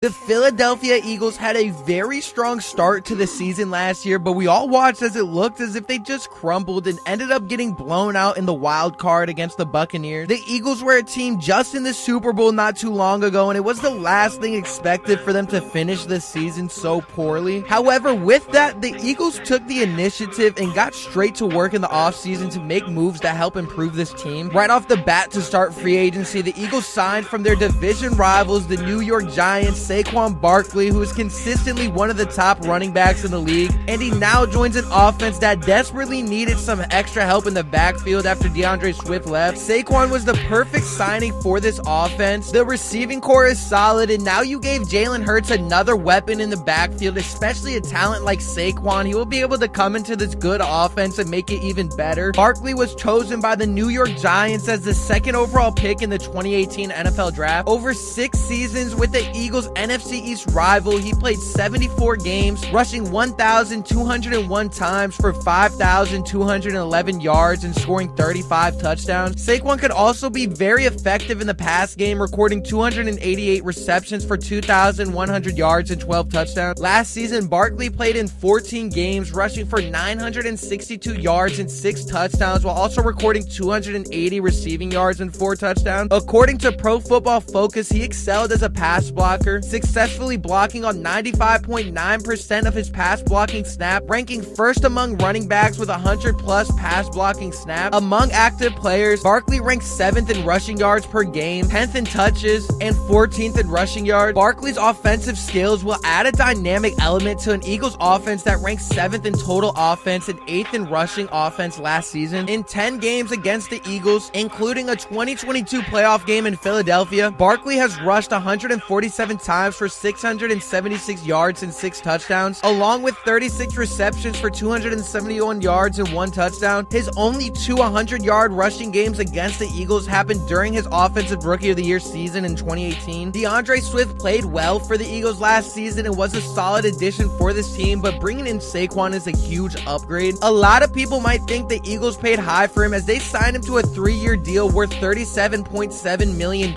The Philadelphia Eagles had a very strong start to the season last year, but we all watched as it looked as if they just crumbled and ended up getting blown out in the wild card against the Buccaneers. The Eagles were a team just in the Super Bowl not too long ago, and it was the last thing expected for them to finish this season so poorly. However, with that, the Eagles took the initiative and got straight to work in the offseason to make moves that help improve this team. Right off the bat to start free agency, the Eagles signed from their division rivals, the New York Giants, Saquon Barkley, who is consistently one of the top running backs in the league, and he now joins an offense that desperately needed some extra help in the backfield after DeAndre Swift left. Saquon was the perfect signing for this offense. The receiving core is solid, and now you gave Jalen Hurts another weapon in the backfield, especially a talent like Saquon. He will be able to come into this good offense and make it even better. Barkley was chosen by the New York Giants as the second overall pick in the 2018 NFL Draft. Over 6 seasons with the Eagles' NFC East rival, he played 74 games, rushing 1,201 times for 5,211 yards and scoring 35 touchdowns. Saquon could also be very effective in the pass game, recording 288 receptions for 2,100 yards and 12 touchdowns. Last season, Barkley played in 14 games, rushing for 962 yards and 6 touchdowns, while also recording 280 receiving yards and 4 touchdowns. According to Pro Football Focus, he excelled as a pass blocker, successfully blocking on 95.9% of his pass blocking snap, ranking first among running backs with 100+ pass blocking snaps. Among active players, Barkley ranks 7th in rushing yards per game, 10th in touches, and 14th in rushing yards. Barkley's offensive skills will add a dynamic element to an Eagles offense that ranks 7th in total offense and 8th in rushing offense last season. In 10 games against the Eagles, including a 2022 playoff game in Philadelphia, Barkley has rushed 147 times for 676 yards and 6 touchdowns, along with 36 receptions for 271 yards and 1 touchdown. His only 2 100-yard rushing games against the Eagles happened during his Offensive Rookie of the Year season in 2018. DeAndre Swift played well for the Eagles last season and was a solid addition for this team, but bringing in Saquon is a huge upgrade. A lot of people might think the Eagles paid high for him as they signed him to a 3-year deal worth $37.7 million.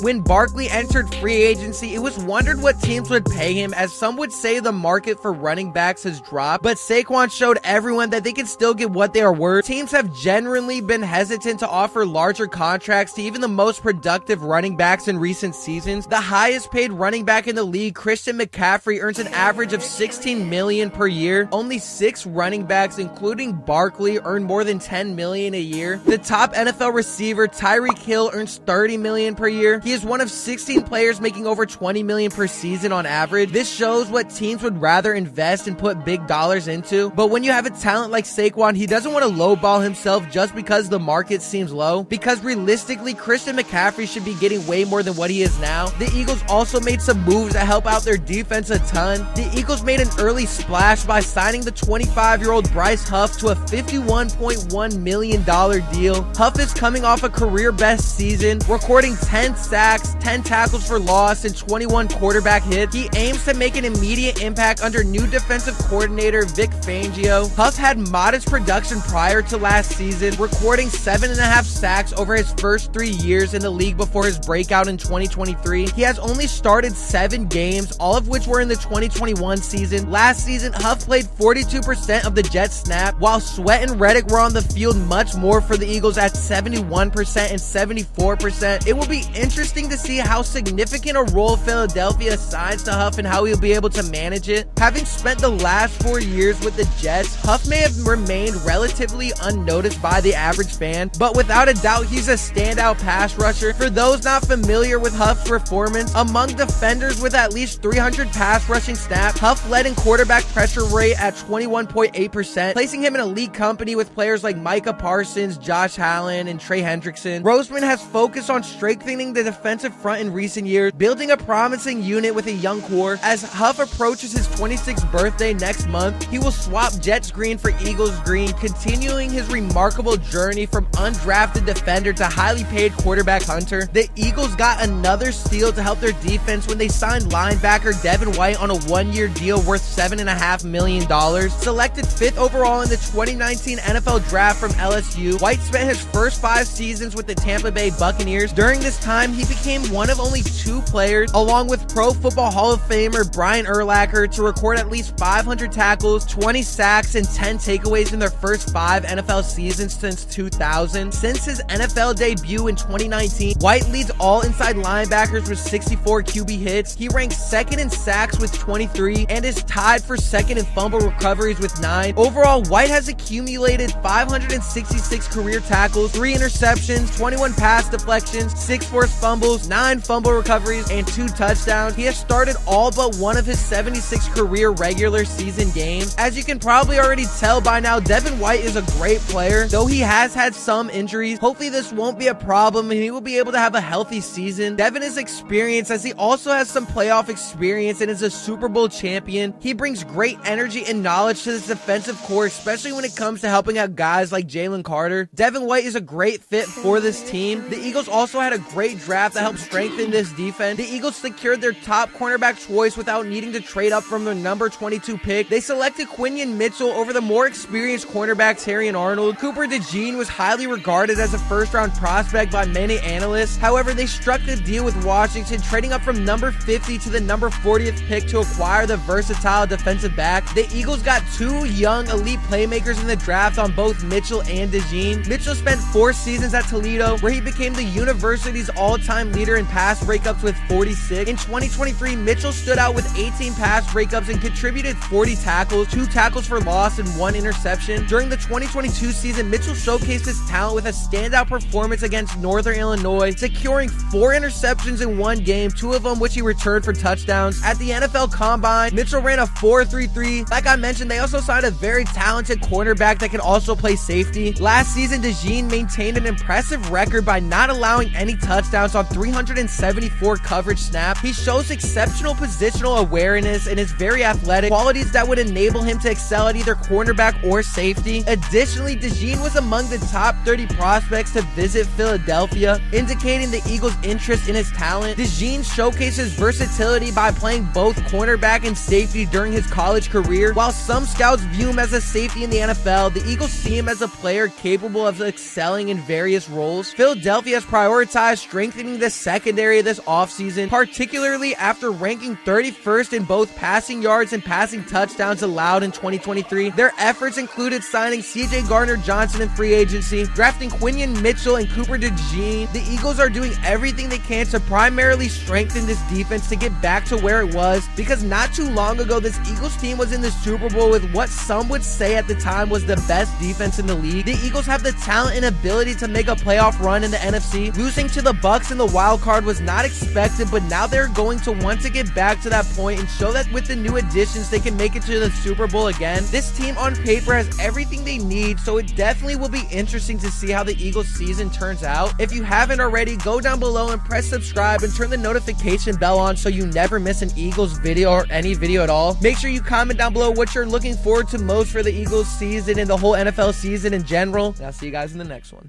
When Barkley entered free agency, it was wondered what teams would pay him, as some would say the market for running backs has dropped, but Saquon showed everyone that they can still get what they are worth. Teams have generally been hesitant to offer larger contracts to even the most productive running backs in recent seasons. The highest paid running back in the league, Christian McCaffrey, earns an average of $16 million per year. Only 6 running backs, including Barkley, earn more than $10 million a year. The top NFL receiver, Tyreek Hill, earns $30 million per year. He is one of 16 players making over $20 million per season on average. This shows what teams would rather invest and put big dollars into. But when you have a talent like Saquon, he doesn't want to lowball himself just because the market seems low, because realistically, Christian McCaffrey should be getting way more than what he is now. The Eagles also made some moves to help out their defense a ton. The Eagles made an early splash by signing the 25-year-old Bryce Huff to a $51.1 million deal. Huff is coming off a career-best season, recording 10 sacks, 10 tackles for loss, and 21 quarterback hits. He aims to make an immediate impact under new defensive coordinator Vic Fangio. Huff had modest production prior to last season, recording 7.5 sacks over his first 3 years in the league before his breakout in 2023. He has only started 7 games, all of which were in the 2021 season. Last season, Huff played 42% of the Jets snap, while Sweat and Reddick were on the field much more for the Eagles at 71% and 74%. It will be interesting to see how significant a role Philadelphia assigns to Huff and how he'll be able to manage it. Having spent the last 4 years with the Jets, Huff may have remained relatively unnoticed by the average fan, but without a doubt, he's a standout pass rusher. For those not familiar with Huff's performance, among defenders with at least 300 pass rushing snaps, Huff led in quarterback pressure rate at 21.8%, placing him in elite company with players like Micah Parsons, Josh Allen, and Trey Hendrickson. Roseman has focused on strengthening the defensive front in recent years, building a promising unit with a young core. As Huff approaches his 26th birthday next month, he will swap Jets green for Eagles green, continuing his remarkable journey from undrafted defender to highly paid quarterback hunter. The Eagles got another steal to help their defense when they signed linebacker Devin White on a 1-year deal worth $7.5 million. Selected 5th overall in the 2019 NFL Draft from LSU, White spent his first 5 seasons with the Tampa Bay Buccaneers. During this time, he became one of only 2 players, along along with Pro Football Hall of Famer Brian Urlacher, to record at least 500 tackles, 20 sacks, and 10 takeaways in their first 5 NFL seasons since 2000. Since his NFL debut in 2019, White leads all inside linebackers with 64 QB hits. He ranks second in sacks with 23 and is tied for second in fumble recoveries with 9. Overall, White has accumulated 566 career tackles, 3 interceptions, 21 pass deflections, 6 forced fumbles, 9 fumble recoveries, and 2 touchdowns. He has started all but one of his 76 career regular season games. As you can probably already tell by now, Devin White is a great player, though he has had some injuries. Hopefully this won't be a problem and he will be able to have a healthy season. Devin is experienced, as he also has some playoff experience and is a Super Bowl champion. He brings great energy and knowledge to this defensive core, especially when it comes to helping out guys like Jalen Carter. Devin White is a great fit for this team. The Eagles also had a great draft that helped strengthen this defense. The Eagles secured their top cornerback choice without needing to trade up from their number 22 pick. They selected Quinion Mitchell over the more experienced cornerbacks Terrion Arnold. Cooper DeJean was highly regarded as a first-round prospect by many analysts. However, they struck the deal with Washington, trading up from number 50 to the number 40th pick to acquire the versatile defensive back. The Eagles got 2 young elite playmakers in the draft on both Mitchell and DeJean. Mitchell spent 4 seasons at Toledo, where he became the university's all-time leader in pass breakups with 46. In 2023, Mitchell stood out with 18 pass breakups and contributed 40 tackles, 2 tackles for loss, and 1 interception. During the 2022 season, Mitchell showcased his talent with a standout performance against Northern Illinois, securing 4 interceptions in 1 game, 2 of them which he returned for touchdowns. At the NFL Combine, Mitchell ran a 4.33. Like I mentioned, they also signed a very talented cornerback that can also play safety. Last season, DeJean maintained an impressive record by not allowing any touchdowns on 374 coverage snaps. He shows exceptional positional awareness and is very athletic, qualities that would enable him to excel at either cornerback or safety. Additionally, DeJean was among the top 30 prospects to visit Philadelphia, indicating the Eagles' interest in his talent. DeJean showcases versatility by playing both cornerback and safety during his college career. While some scouts view him as a safety in the NFL, the Eagles see him as a player capable of excelling in various roles. Philadelphia has prioritized strengthening the secondary this offseason, particularly after ranking 31st in both passing yards and passing touchdowns allowed in 2023. Their efforts included signing CJ Gardner-Johnson in free agency, drafting Quinion Mitchell and Cooper DeJean. The Eagles are doing everything they can to primarily strengthen this defense to get back to where it was, because not too long ago, this Eagles team was in the Super Bowl with what some would say at the time was the best defense in the league. The Eagles have the talent and ability to make a playoff run in the NFC. Losing to the Bucs in the wild card was not expected, but now they're going to want to get back to that point and show that with the new additions they can make it to the Super Bowl again. This team on paper has everything they need, so it definitely will be interesting to see how the Eagles season turns out. If you haven't already, go down below and press subscribe and turn the notification bell on so you never miss an Eagles video or any video at all. Make sure you comment down below what you're looking forward to most for the Eagles season and the whole NFL season in general. And I'll see you guys in the next one.